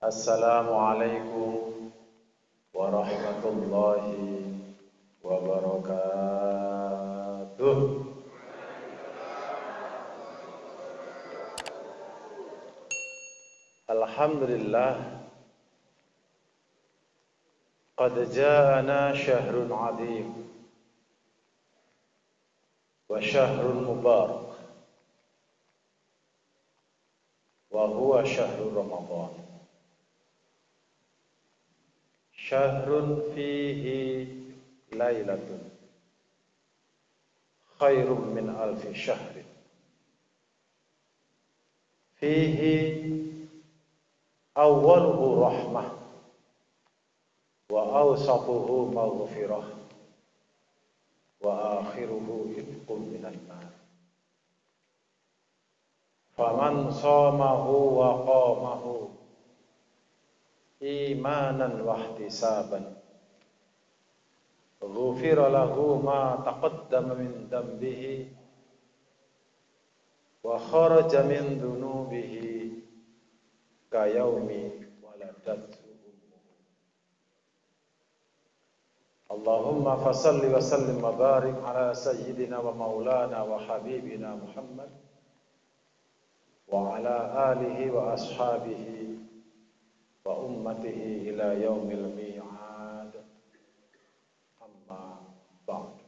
Assalamualaikum warahmatullahi wabarakatuh. Alhamdulillah, qad ja'ana syahrun 'adzim wa syahrun mubarak wa huwa syahrul Ramadan. Syahrun fihi lailatun khairum min alfi syahrin. Fihi awwaluhu rahmah wa awsatuhu maghfirah wa akhiruhu itqun minan nar. Faman shamahu wa qamahu imanan wa ihtisaban ghufira lahu ma taqaddama min dambihi wa kharaja min dhunubihi ka yaumi waladathu ummuhu. Allahumma fasalli wa sallim wa barik ala sayyidina wa maulana wa habibina Muhammad wa ala alihi wa ashabihi wa ummatihi ila yaumil mi'ad. Amma ba'd.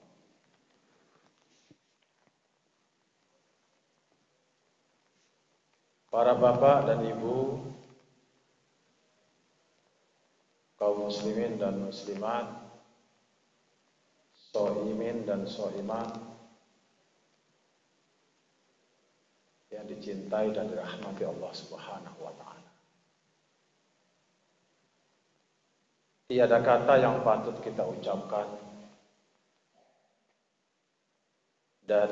Para bapak dan ibu, kaum muslimin dan muslimat, shaimin dan shaimat yang dicintai dan dirahmati Allah Subhanahu wa taala. Tiada kata yang patut kita ucapkan dan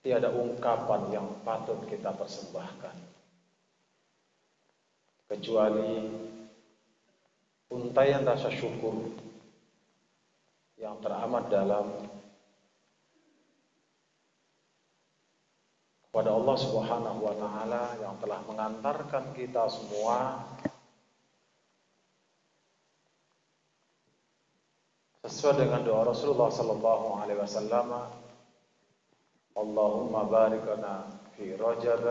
tiada ungkapan yang patut kita persembahkan kecuali untaian rasa syukur yang teramat dalam kepada Allah Subhanahu wa taala yang telah mengantarkan kita semua sesuai dengan doa Rasulullah sallallahu alaihi wasallam, Allahumma barik lana fi Rajab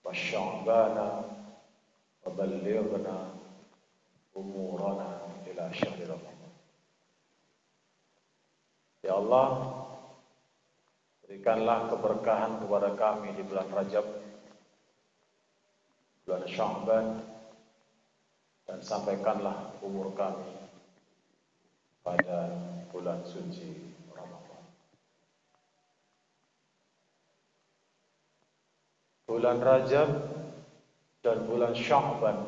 wa Sya'ban wa ballighna umurana ila syahr Ramadan. Ya Allah, berikanlah keberkahan kepada kami di bulan Rajab, bulan Sya'ban, dan sampaikanlah umur kami pada bulan suci Ramadan. Bulan Rajab dan bulan Sya'ban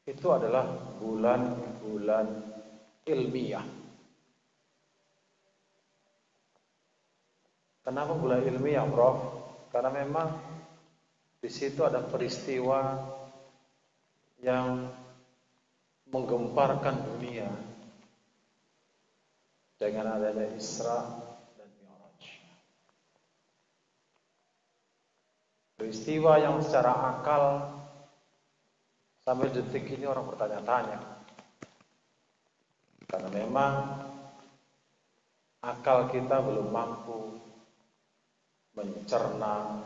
itu adalah bulan-bulan ilmiah. Kenapa bulan ilmiah, Prof? Karena memang di situ ada peristiwa yang menggemparkan dunia dengan adanya Isra dan Mi'raj. Peristiwa yang secara akal sampai detik ini orang bertanya-tanya. Karena memang akal kita belum mampu mencerna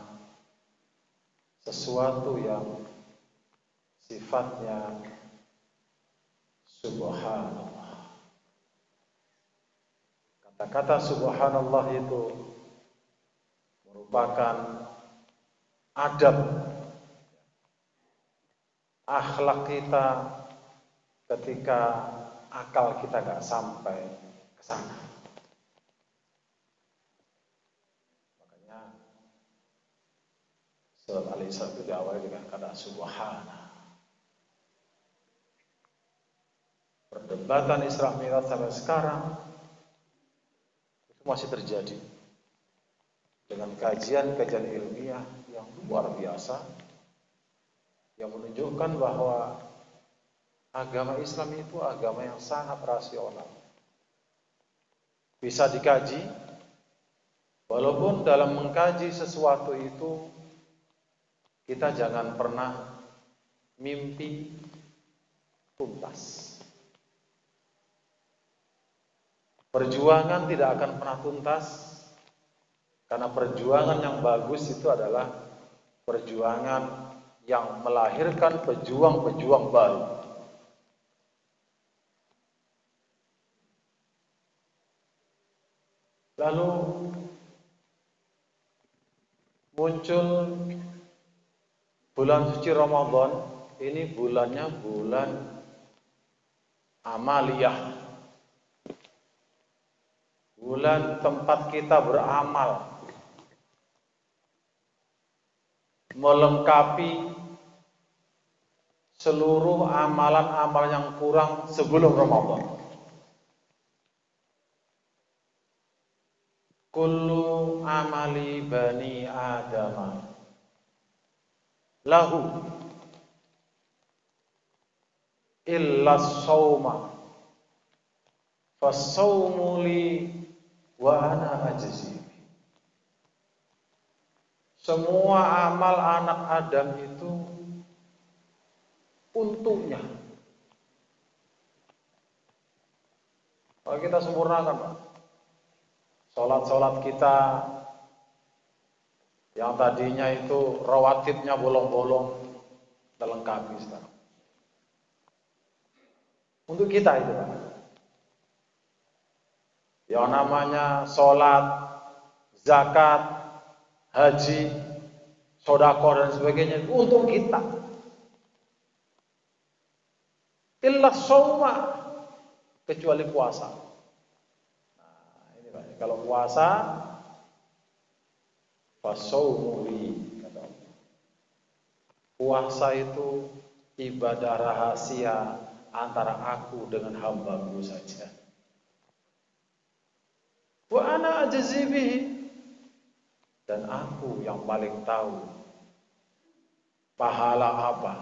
sesuatu yang sifatnya subhanallah. Kata-kata subhanallah itu merupakan adab akhlak kita ketika akal kita gak sampai ke sana. Makanya surat Al-Isra itu diawali dengan kata subhana. Perdebatan Isra Mi'raj sampai sekarang masih terjadi dengan kajian-kajian ilmiah yang luar biasa yang menunjukkan bahwa agama Islam itu agama yang sangat rasional, bisa dikaji, walaupun dalam mengkaji sesuatu itu kita jangan pernah mimpi tuntas. Perjuangan tidak akan pernah tuntas, karena perjuangan yang bagus itu adalah perjuangan yang melahirkan pejuang-pejuang baru. Lalu muncul bulan suci Ramadan, ini bulannya bulan amaliyah. Bulan tempat kita beramal, melengkapi seluruh amalan-amalan yang kurang sebelum Ramadan. Kullu amali bani Adam lahu illa shauma fasaumu li wa ana ajzi. Semua amal anak Adam itu untuknya. Kalau kita sempurnakan, Pak, sholat-sholat kita yang tadinya itu rawatibnya bolong-bolong, terlengkapi sekarang. Untuk kita itu, Pak. Yang namanya sholat, zakat, haji, sodako dan sebagainya untuk kita. Illa shauma, kecuali puasa. Nah, ini Pak, kalau puasa fasaumu li, kata Allah. Puasa itu ibadah rahasia antara aku dengan hamba-Ku saja. Wa ana ajzi bihi, dan aku yang paling tahu pahala apa,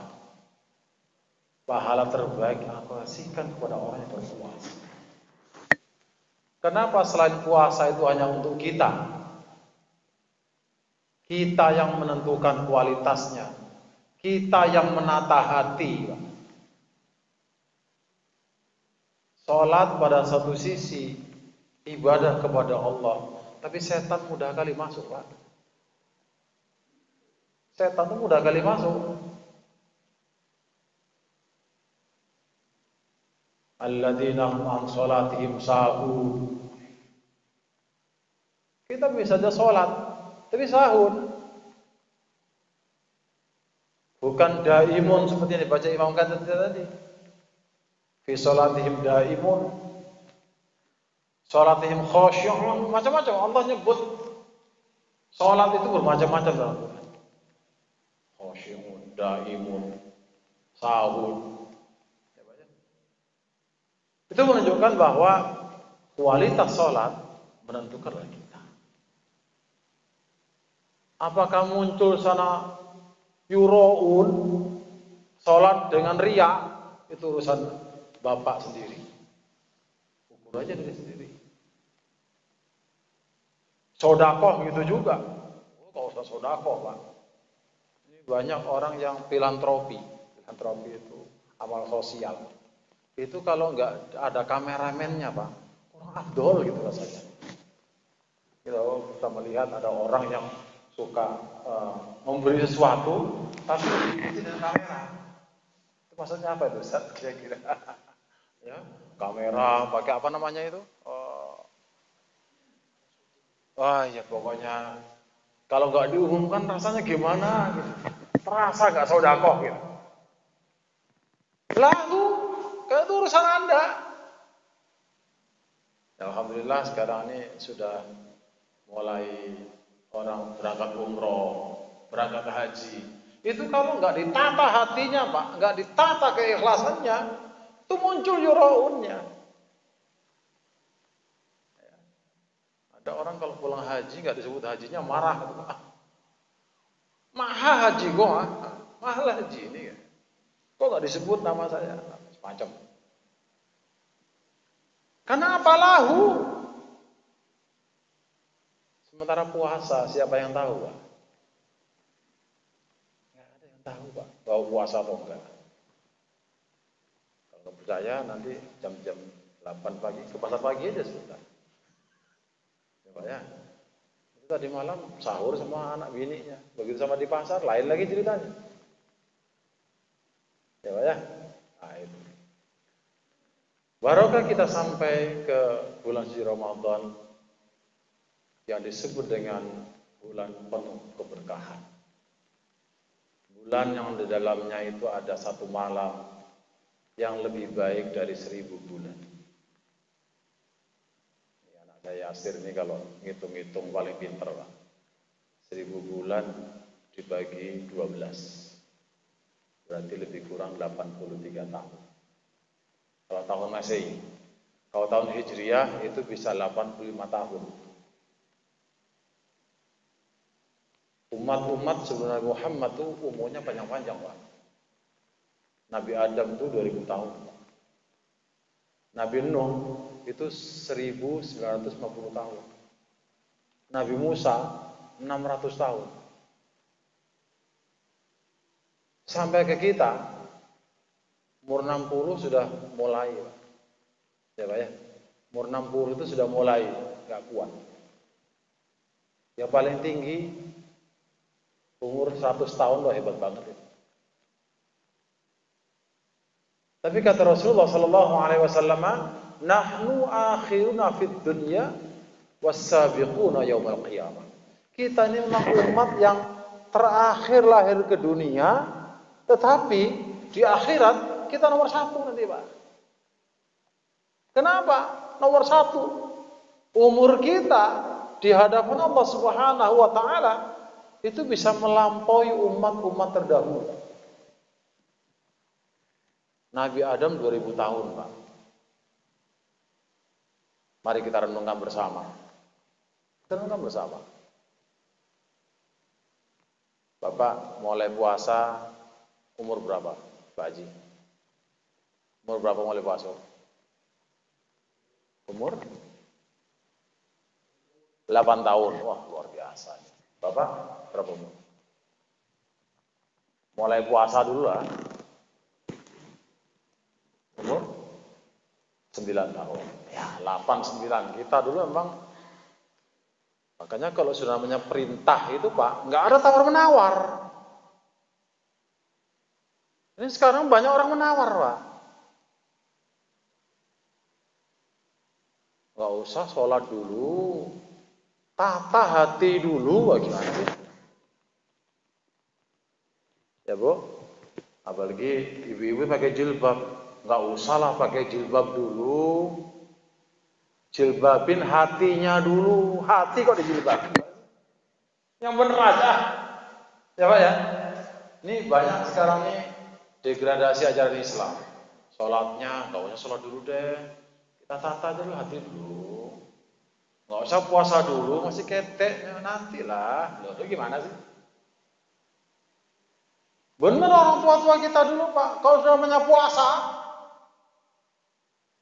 pahala terbaik aku kasihkan kepada orang yang berpuasa. Kenapa selain puasa itu hanya untuk kita? Kita yang menentukan kualitasnya, kita yang menata hati. Sholat pada satu sisi ibadah kepada Allah, tapi setan mudah kali masuk, Pak. Setan itu mudah kali masuk. Alladzina hum an sholatihim sahun. Kita bisa saja sholat, tapi sahun. Bukan daimun seperti yang dibaca Imam Ghazali tadi. Fi sholatihim daimun, sholatihim khusyu'un, macam-macam. Allah nyebut sholat itu bermacam-macam dalam Quran. Khusyu'un, daimun, sahun. Itu menunjukkan bahwa kualitas sholat menentukan kita. Apakah muncul sana yuroun, sholat dengan riya, itu urusan Bapak sendiri. Ukur aja diri sendiri. Sodakoh gitu juga. Oh, kalau usah sodakoh, Pak. Ini banyak orang yang filantropi. Filantropi itu amal sosial. Itu kalau nggak ada kameramennya, Pak, kurang afdol gitu rasanya. Kita melihat ada orang yang suka memberi sesuatu, tapi tidak ada kamera. Itu maksudnya apa itu, Ustaz? Kira-kira. Ya, kamera, pakai apa namanya itu? Wah, ya pokoknya kalau nggak diumumkan rasanya gimana? Gitu. Terasa nggak sodakoh gitu. Lalu, itu urusan Anda. Alhamdulillah sekarang ini sudah mulai orang berangkat umroh, berangkat haji. Itu kalau nggak ditata hatinya, Pak, nggak ditata keikhlasannya, itu muncul yuraunnya. Ada orang kalau pulang haji nggak disebut hajinya marah, mahal haji kok, mahal haji ini, kok nggak disebut nama saya, semacam. Karena apa lahu? Sementara puasa siapa yang tahu, Pak? Nggak ada yang tahu, Pak, bahwa puasa atau enggak. percaya nanti jam-jam 8 pagi ke pasar pagi aja sudah. Ya Pak ya. Itu tadi malam sahur sama anak bininya. Begitu sama di pasar, lain lagi ceritanya. Ya Pak ya. Nah itu. Barokah kita sampai ke bulan suci Ramadan yang disebut dengan bulan penuh keberkahan. Bulan yang di dalamnya itu ada satu malam yang lebih baik dari 1000 bulan. Ini anak saya Yasir ini kalau ngitung-ngitung paling pinter lah. 1000 bulan dibagi 12. Berarti lebih kurang 83 tahun. Kalau tahun Masehi. Kalau tahun Hijriah itu bisa 85 tahun. Umat-umat sebelum Nabi Muhammad itu umurnya panjang-panjang, Pak. Nabi Adam itu 2000 tahun. Nabi Nuh itu 1950 tahun. Nabi Musa 600 tahun. Sampai ke kita umur 60 sudah mulai, Pak. Ya Pak ya. Umur 60 itu sudah mulai enggak kuat. Yang paling tinggi umur 100 tahun loh, hebat banget itu. Tapi kata Rasulullah sallallahu alaihi wasallam, "Nahnu akhiruna fid dunya was-sabiquna yaumil qiyamah." Kita ini memang umat yang terakhir lahir ke dunia, tetapi di akhirat kita nomor 1 nanti, Pak. Kenapa? Nomor 1. Umur kita di hadapan Allah Subhanahu wa taala itu bisa melampaui umat-umat terdahulu. Nabi Adam 2000 tahun, Pak. Mari kita renungkan bersama. Kita renungkan bersama. Bapak mulai puasa umur berapa, Pak Haji? Umur berapa mulai puasa? Umur 8 tahun. Wah, luar biasa. Bapak berapa umur? Mulai puasa dulu lah. Umur 9 tahun. Ya, 8, 9. Kita dulu memang, makanya kalau sudah namanya perintah itu, Pak, nggak ada tawar-menawar. Ini sekarang banyak orang menawar, Pak. Nggak usah sholat dulu, tata hati dulu, bagaimana sih? Ya Bu, apalagi ibu-ibu pakai jilbab, nggak usah lah pakai jilbab dulu, jilbabin hatinya dulu, hati kok dijilbabin? Yang bener aja, ya Pak ya. Ini banyak sekarang nih degradasi ajaran Islam, sholatnya nggak usah sholat dulu deh. Kita tata dulu hati dulu. Nggak usah puasa dulu, masih ketek, nantilah. Loh, itu gimana sih? Bener orang tua-tua kita dulu, Pak. Kalau sudah namanya puasa,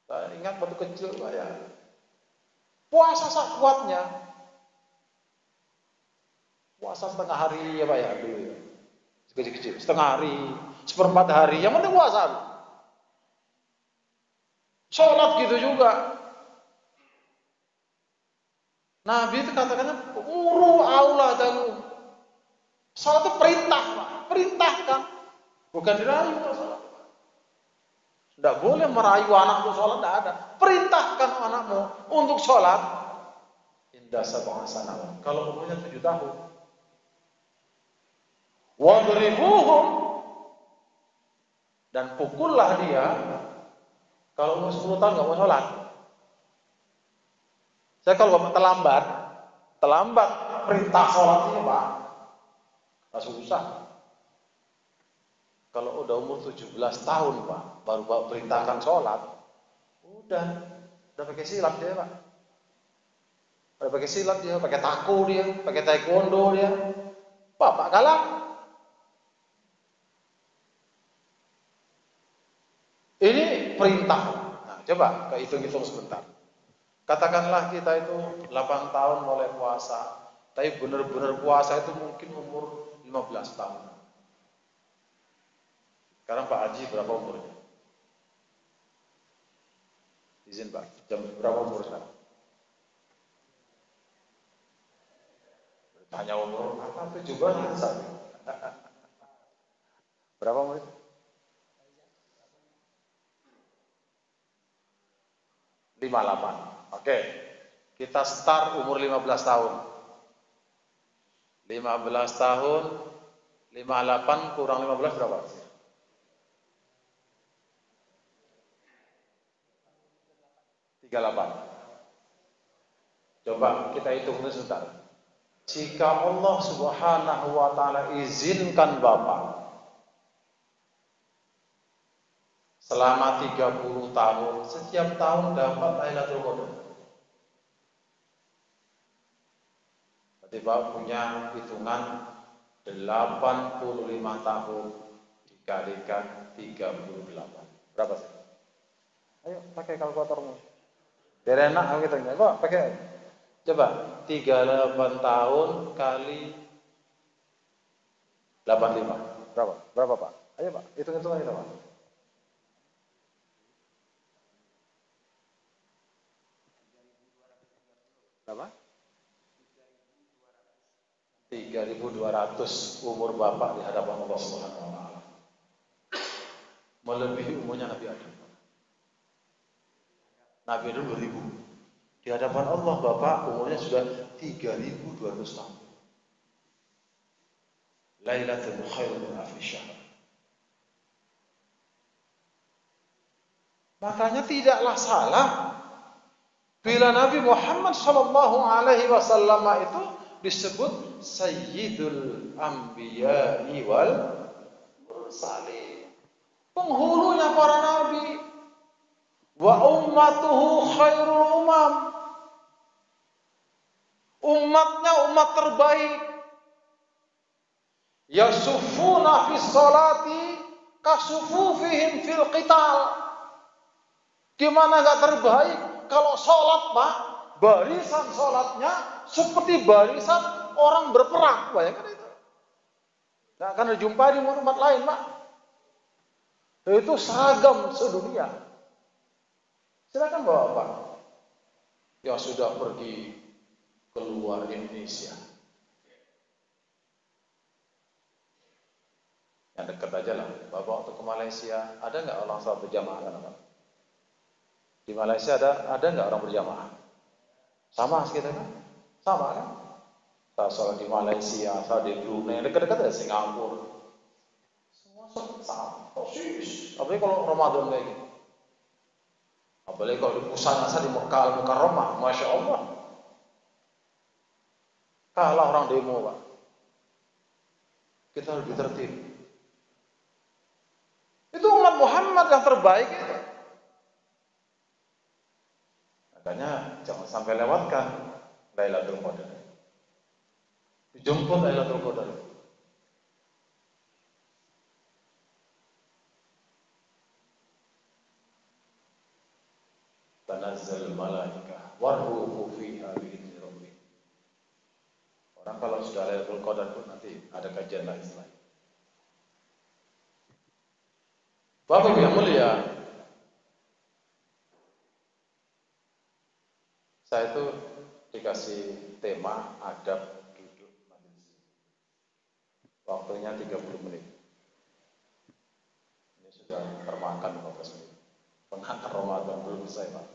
saya ingat waktu kecil, Pak ya. Puasa sak kuatnya. Puasa setengah hari ya Pak ya dulu ya. Kecil-kecil, setengah hari, seperempat hari, yang penting puasa. Sholat gitu juga. Nabi itu katakannya muru aula dalu. Sholat itu perintah, Pak. Perintahkan. Bukan dirayu kalau sholat. Tidak boleh merayu anak untuk sholat, tidak ada. Perintahkan anakmu untuk sholat. Indah sab'ah sanawat. Kalau umurnya 7 tahun. Wadribuhum. Dan pukullah dia. Kalau umur 10 tahun nggak mau sholat. Saya kalau bapak terlambat perintah sholat ini, Pak, nggak susah. Kalau udah umur 17 tahun, Pak, baru bapak perintahkan sholat, udah pakai silat dia, Pak. Udah pakai silat dia, pakai taku dia, pakai taekwondo dia. Bapak kalah. Ini perintah. Nah, coba hitung-hitung sebentar. Katakanlah kita itu 8 tahun mulai puasa, tapi benar-benar puasa itu mungkin umur 15 tahun. Sekarang Pak Haji berapa umurnya? Izin Pak, jam berapa umur sekarang? Tanya umur, apa 17 satu. Berapa umur? 58. Oke. Kita start umur 15 tahun. 15 tahun, 58 kurang 15 berapa? 38. Coba kita hitung dulu sebentar. Jika Allah Subhanahu wa taala izinkan Bapak selama 30 tahun, setiap tahun dapat Lailatul Qadar. Berarti Bapak punya hitungan 85 tahun dikalikan 38. Berapa sih? Ayo pakai kalkulatormu. Biar enak aku hitungnya. Kok pakai? Coba 38 tahun kali 85. Berapa? Berapa Pak? Ayo Pak, hitung-hitungan kita Pak. Berapa? 3.200 umur Bapak di hadapan Allah Subhanahu wa taala. Melebihi umurnya Nabi Adam. Nabi Adam 2000. Di hadapan Allah Bapak umurnya sudah 3.200 tahun. Lailatul khairun min alfi syahr. Makanya tidaklah salah bila Nabi Muhammad sallallahu alaihi wasallam itu disebut Sayyidul Anbiya'i wal Mursalin. Penghulunya para nabi. Wa ummatuhu khairul umam. Umatnya umat terbaik. Yasufuna fi sholati kasufufihim fil qital. Gimana gak terbaik kalau sholat Pak, barisan sholatnya seperti barisan orang berperang. Bayangkan itu. Gak akan dijumpai di umat lain Pak. Itu seragam sedunia. Silakan Bapak yang sudah pergi keluar Indonesia. Yang dekat aja lah. Bapak waktu ke Malaysia, ada nggak orang sholat berjamaah kan? Di Malaysia ada nggak orang berjamaah? Sama sekitar kan? Sama kan? Saya sholat di Malaysia, saya di Brunei, dekat-dekat ada Singapura. Semua sholat sama, persis. Apalagi kalau Ramadan kayak gitu. Apalagi kalau di pusatnya saya di Mekah Al-Mukarramah, Masya Allah. Kalah orang demo Pak. Kita lebih tertib. Itu umat Muhammad yang terbaik itu. Makanya jangan sampai lewatkan Lailatul Qadar. Dijemput Lailatul Qadar. Tanazzal malaikah warruhu fiha bi'izni rabbih. Orang kalau sudah Lailatul Qadar pun nanti ada kajian lagi selain. Bapak yang mulia, saya itu dikasih tema adab duduk majelis. Waktunya 30 menit. Ini sudah termakan 15 menit. Pengantar Ramadan belum selesai Pak.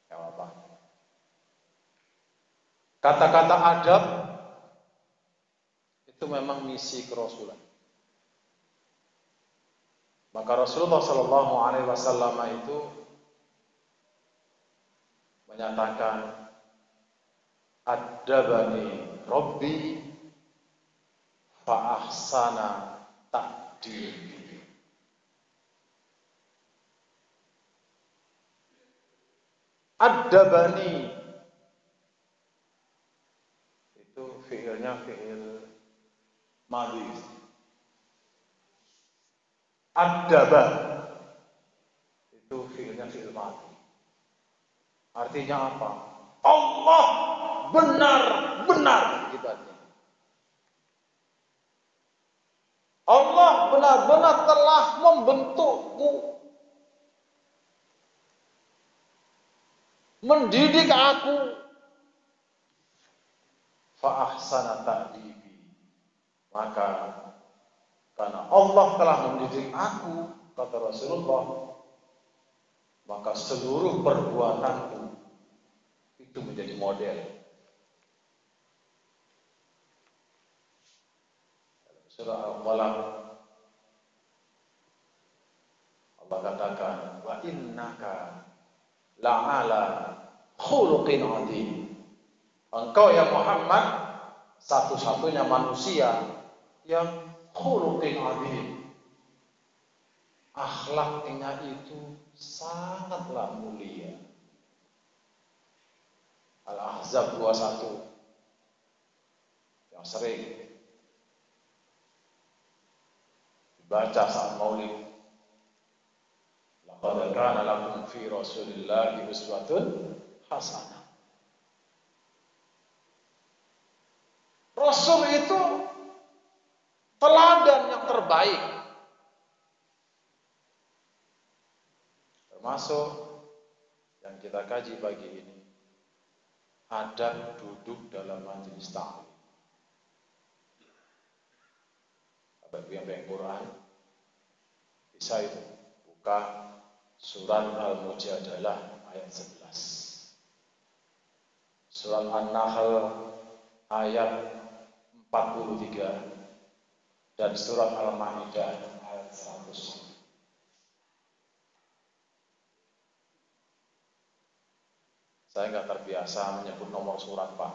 Gak apa-apa. Kata-kata adab itu memang misi kerasulan. Maka Rasulullah Shallallahu Alaihi Wasallam itu menyatakan adabani Rabbi fa ahsana ta'dibi. Adabani itu fiilnya fiil madhi. Adaba itu fiilnya fiil madhi. Artinya apa? Allah benar-benar gitu artinya. Allah benar-benar telah membentukku. mendidik aku. Fa ahsana ta'dibi. Maka karena Allah telah mendidik aku, kata Rasulullah, maka seluruh perbuatanku itu menjadi model. Surah Al-Qalam Allah katakan, wa innaka la'ala khuluqin 'adzim. Engkau ya Muhammad satu-satunya manusia yang khuluqin 'adzim. Akhlaknya itu sangatlah mulia. Al-Ahzab 21 yang sering dibaca saat Maulid. Laqad kana lakum fi Rasulillahi uswatun hasanah. Rasul itu teladan yang terbaik. Termasuk yang kita kaji pagi ini, adab duduk dalam majelis ta'lim. Bagi yang pegang Quran, bisa itu buka surat Al-Mujadalah ayat 11, surat An-Nahl ayat 43, dan surat Al-Maidah ayat 100. Saya nggak terbiasa menyebut nomor surat, Pak.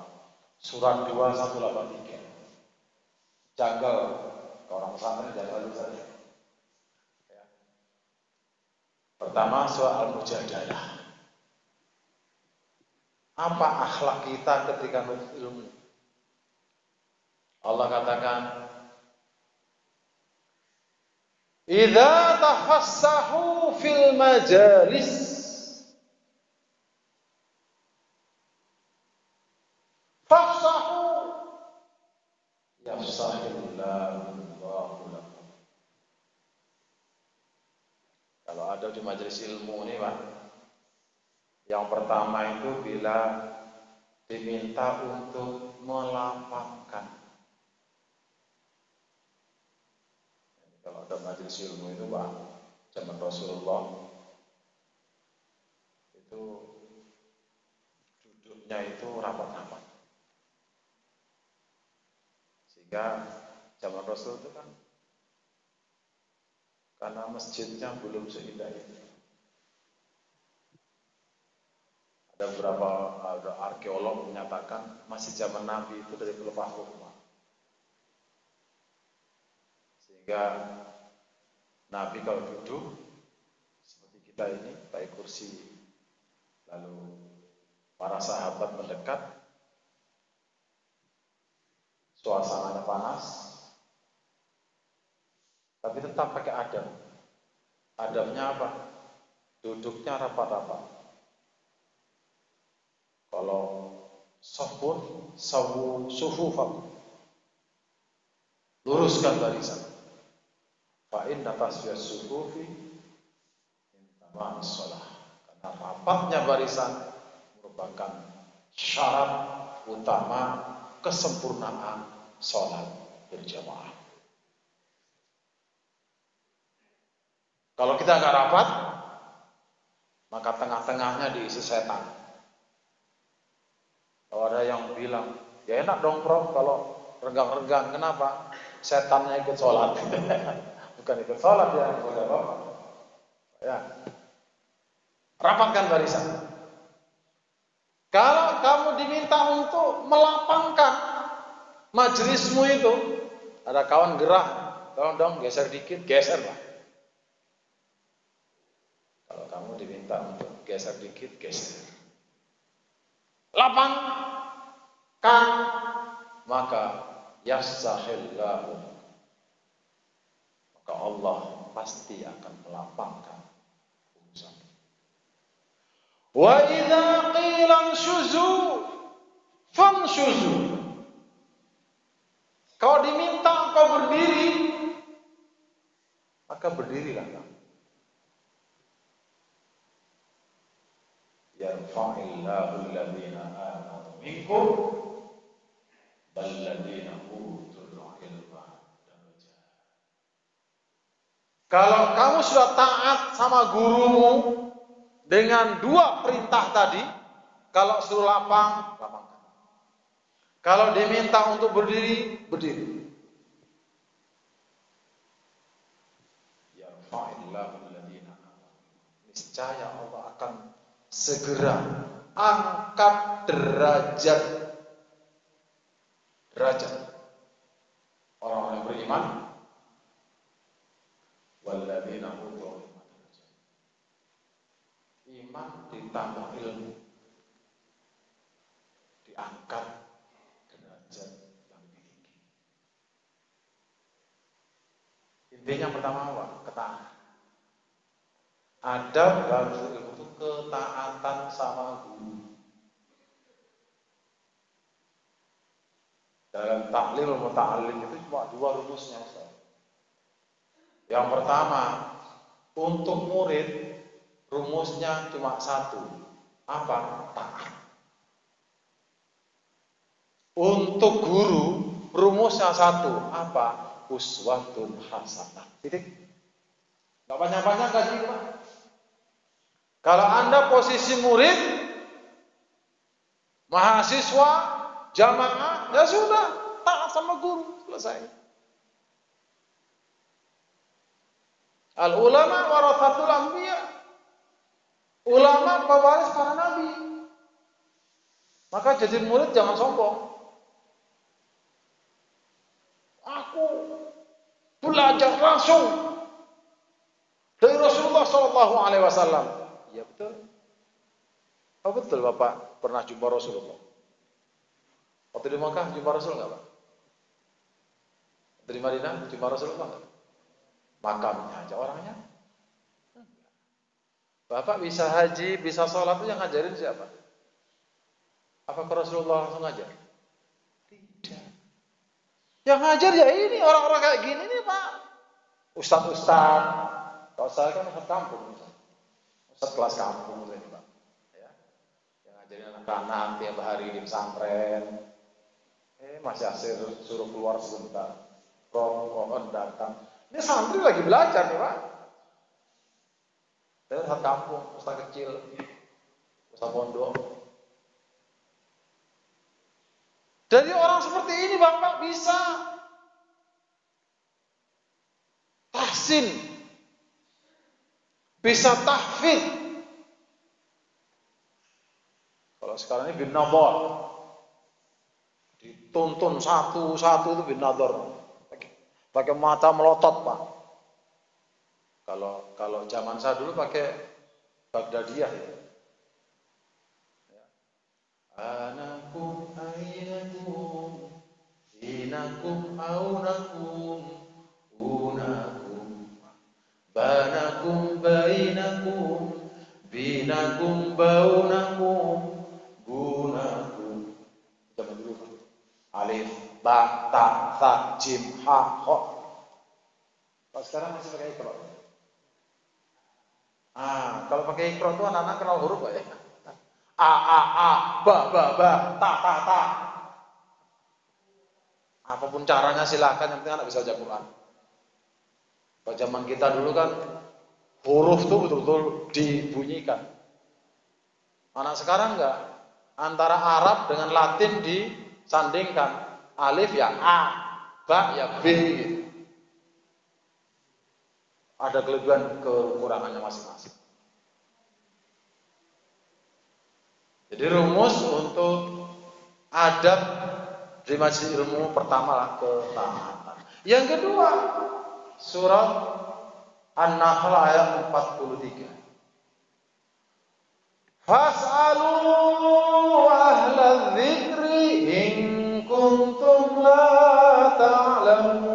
Surat 2183. Janggal, orang pesantren janggal saja. Ya. Pertama soal Al-Mujadalah. Apa akhlak kita ketika menuntut ilmu? Allah katakan, "Idza tafassahu fil majalis fafsahu yafsahillahu lakum." Kalau ada di majelis ilmu ini, Pak, yang pertama itu bila diminta untuk melapangkan. Kalau ada majelis ilmu itu, Pak, zaman Rasulullah itu duduknya itu rapat-rapat. Sehingga zaman Rasul itu kan karena masjidnya belum seindah itu. Ada beberapa arkeolog menyatakan masih zaman Nabi itu dari pelepah kurma. Sehingga Nabi kalau duduk seperti kita ini, pakai kursi, lalu para sahabat mendekat, suasananya panas, tapi tetap pakai adab. Adabnya apa? Duduknya rapat-rapat. Kalau safun, sawu sufufakum, luruskan barisan. Fa inna tasfiyas sufufi min tamammis shalah. Karena rapatnya barisan merupakan syarat utama kesempurnaan sholat berjamaah. Kalau kita nggak rapat, maka tengah-tengahnya diisi setan. Kalau ada yang bilang, ya enak dong Prof kalau renggang-renggang, kenapa? Setannya ikut sholat. Bukan ikut sholat ya, boleh apa? Ya, rapatkan barisan. Kalau kamu diminta untuk melapangkan majelismu itu, ada kawan gerah, tolong dong geser dikit, geser lah. Kalau kamu diminta untuk geser dikit, geser. Lapangkan, maka yassahillahu, maka Allah pasti akan melapangkan urusan. Wa idza qila shuzu fanshuzu. Kalau diminta engkau berdiri, maka berdirilah kamu. Biar yarfa'illahu alladhina amanu minkum walladhina utul ilma darajat. Kalau kamu sudah taat sama gurumu dengan dua perintah tadi, kalau suruh lapang, lapangkan. Kalau diminta untuk berdiri, berdiri. Yarfa'illahu alladhina amanu. Niscaya Allah akan segera angkat derajat orang-orang yang beriman. Walladzina utul ilma darajat. Iman ditambah ilmu, diangkat derajat yang tinggi. Intinya pertama apa? Ketaatan. Adab dalam ilmu itu ketaatan sama guru. Dalam taklil muta'allim itu cuma dua rumusnya, Ustaz. Yang pertama, untuk murid rumusnya cuma satu. Apa? Taat. Untuk guru rumusnya satu. Apa? Uswatun hasanah. Titik. Enggak panjang-panjang kaji, Pak. Kalau Anda posisi murid, mahasiswa, jamaah, ya sudah, taat sama guru, selesai. Al ulama warathatul anbiya. Ulama pewaris para nabi. Maka jadi murid jangan sombong. Aku belajar langsung dari Rasulullah SAW. Ya betul. Oh betul Bapak pernah jumpa Rasulullah. Waktu di Makkah jumpa Rasul nggak Pak? Waktu di Madinah jumpa Rasulullah nggak? Makamnya aja orangnya. Bapak bisa haji, bisa sholat itu yang ngajarin siapa? Apakah Rasulullah langsung ngajar? Tidak. Yang ngajar ya ini orang-orang kayak gini nih Pak. Ustaz-ustaz. Kalau saya kan ustaz kampung. Ustaz kelas kampung ini Pak. Ya. Yang ngajarin anak-anak tiap hari di pesantren. Masih asir suruh keluar sebentar. Roh datang. Ini santri lagi belajar nih Pak. Saya ustaz kampung, ustaz kecil, ustaz pondok. Dari orang seperti ini Bapak bisa tahsin, bisa tahfidz. Kalau sekarang ini bin nadhar, dituntun satu-satu itu bin nadhar, pakai mata melotot Pak. Kalau zaman saya dulu pakai Baghdadiyah ya. Anakum ainakum inakum aunakum unakum banakum bainakum binakum baunakum bunakum. Zaman dulu Pak. Alif, ba, ta, tha, jim, ha, kha. Kalau sekarang masih pakai ikro. Kalau pakai ikro itu anak-anak kenal huruf Pak ya. A, ba, ta. Apapun caranya silakan, yang penting anak bisa baca Quran. Kalau zaman kita dulu kan huruf itu betul-betul dibunyikan. Anak sekarang enggak. Antara Arab dengan Latin disandingkan. Alif ya A, ba ya B gitu. Ada kelebihan kekurangannya masing-masing. Jadi rumus untuk adab di majelis ilmu pertama ketaatan. Yang kedua, surat An-Nahl ayat 43. Fas'alu ahla dzikri in kuntum la ta'lamun.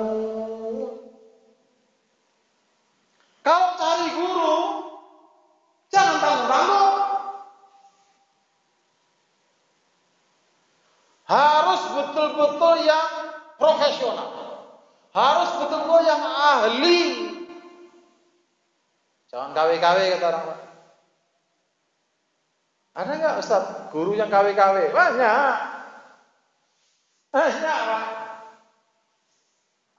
Kalau cari guru, jangan tanggung-tanggung. Harus betul-betul yang profesional. Harus betul-betul yang ahli. Jangan KW-KW kata orang. Ada nggak Ustaz guru yang KW-KW? Banyak. Banyak Pak.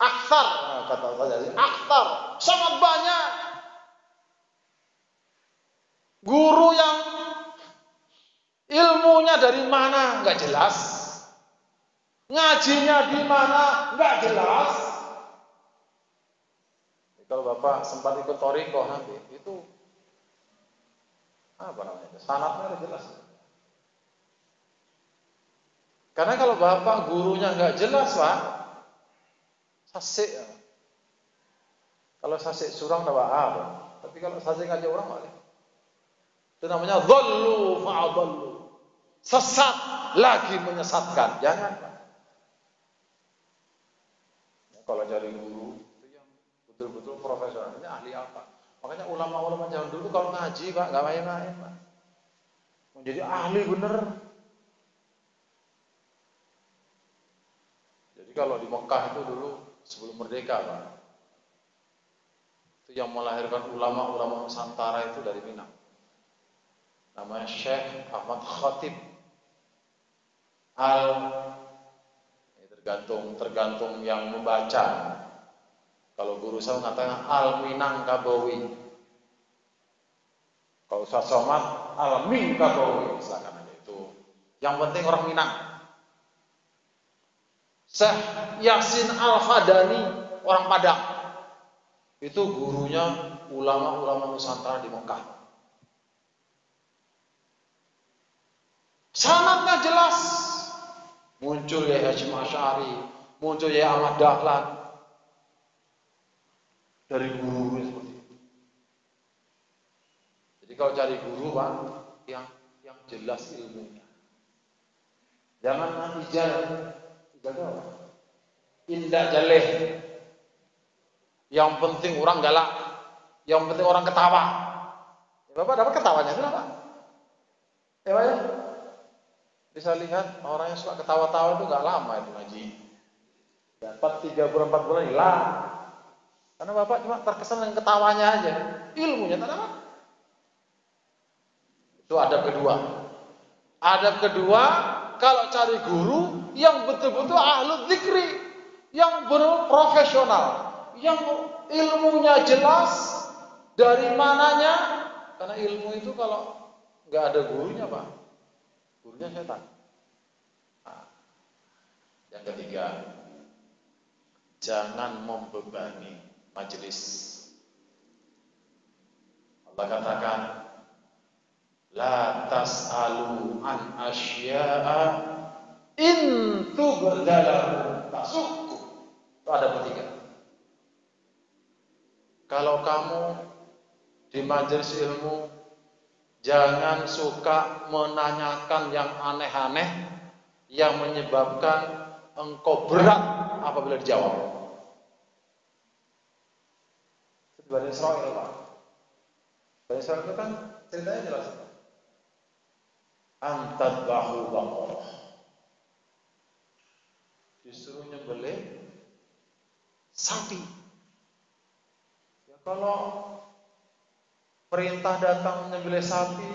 Aksar, kata saya, aksar, sangat banyak. Guru yang ilmunya dari mana nggak jelas, ngajinya di mana nggak jelas. Kalau Bapak sempat ikut Toriko nanti, itu apa namanya? Sanatnya udah jelas. Karena kalau Bapak gurunya nggak jelas, Pak, sasik. Kalau sasik surang tidak apa, tapi kalau sasik ngajak orang boleh. Itu namanya dhallu fa'adhallu. Sesat lagi menyesatkan. Jangan, Pak. Ya, kalau cari guru itu yang betul-betul profesionalnya ahli apa? Makanya ulama-ulama zaman dulu kalau ngaji, Pak, nggak main-main, Pak. Menjadi ahli bener. Jadi kalau di Mekah itu dulu sebelum merdeka, Pak, itu yang melahirkan ulama-ulama Nusantara itu dari Minang. Namanya Syekh Ahmad Khatib tergantung yang membaca. Kalau guru saya mengatakan Al-Minangkabawi. Kalau Ustaz Somad Al-Minangkabawi, silakan aja itu. Yang penting orang Minang. Syekh Yasin Al-Fadani, orang Padang. Itu gurunya ulama-ulama Nusantara di Mekah. Sanatnya jelas. Muncul ya Hasyim Asy'ari, muncul ya Ahmad Dahlan. Dari guru seperti itu. Jadi kalau cari guru, Pak, yang jelas ilmunya. Jangan ijazah apa? Indah jaleh. Yang penting orang galak, yang penting orang ketawa. Ya, Bapak dapat ketawanya itu apa? Ya, Pak ya? Bisa lihat orang yang suka ketawa-tawa itu nggak lama itu ngaji. Dapat 3 bulan 4 bulan hilang. Karena Bapak cuma terkesan dengan ketawanya aja. Ilmunya tak ada. Itu adab kedua. Adab kedua, kalau cari guru yang betul-betul ahlu dzikri, yang profesional, yang ilmunya jelas dari mananya. Karena ilmu itu kalau nggak ada gurunya, Pak, gurunya setan. Nah, yang ketiga, jangan membebani majelis. Allah katakan, la tas'alu an asya'a in tubdalahu tasukku. Itu ada ketiga. Kalau kamu di majelis ilmu, jangan suka menanyakan yang aneh-aneh yang menyebabkan engkau berat apabila dijawab. Itu Bani Israil, Pak. Bani Israil itu kan ceritanya jelas. Antadbahu baqarah. Disuruh nyembelih sapi. Ya, kalau perintah datang menyembelih sapi,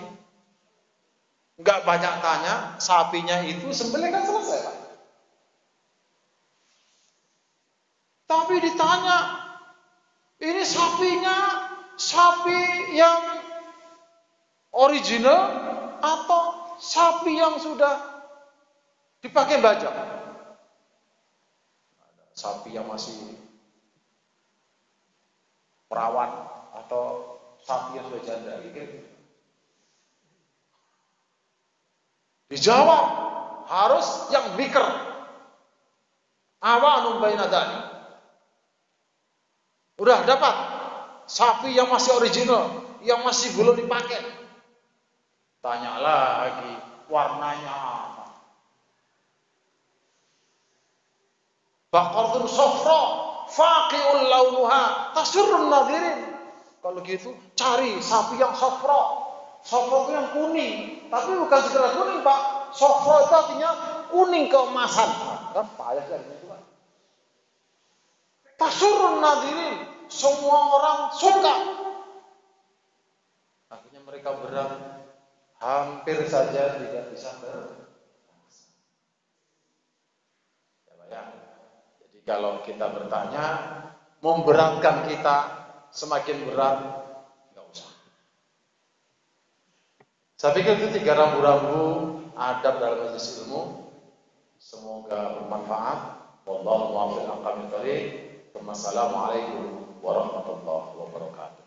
nggak banyak tanya, sapinya itu sembelih kan selesai, Pak. Tapi ditanya, ini sapinya sapi yang original atau sapi yang sudah dipakai bajak? Sapi yang masih perawan atau sapi yang sudah janda gitu. Dijawab harus yang bikr. Awanun baina dzalik. Udah dapat sapi yang masih original, yang masih belum dipakai. Tanya lagi warnanya apa. Baqaratun safra faqi'ul launuha tasurrun nadhirin. Kalau gitu cari sapi yang safra. Safra itu yang kuning, tapi bukan segera kuning, Pak. Safra itu artinya kuning keemasan. Kan payah kan itu, Pak. Tasurrun nadhirin, semua orang suka. Akhirnya mereka berat hampir saja tidak bisa ya. Jadi kalau kita bertanya, memberatkan kita semakin berat, nggak usah. Saya pikir itu 3 rambu-rambu adab dalam majelis ilmu. Semoga bermanfaat. Wallahu muwaffiq aqwamit thoriq. Wassalamualaikum warahmatullahi wabarakatuh.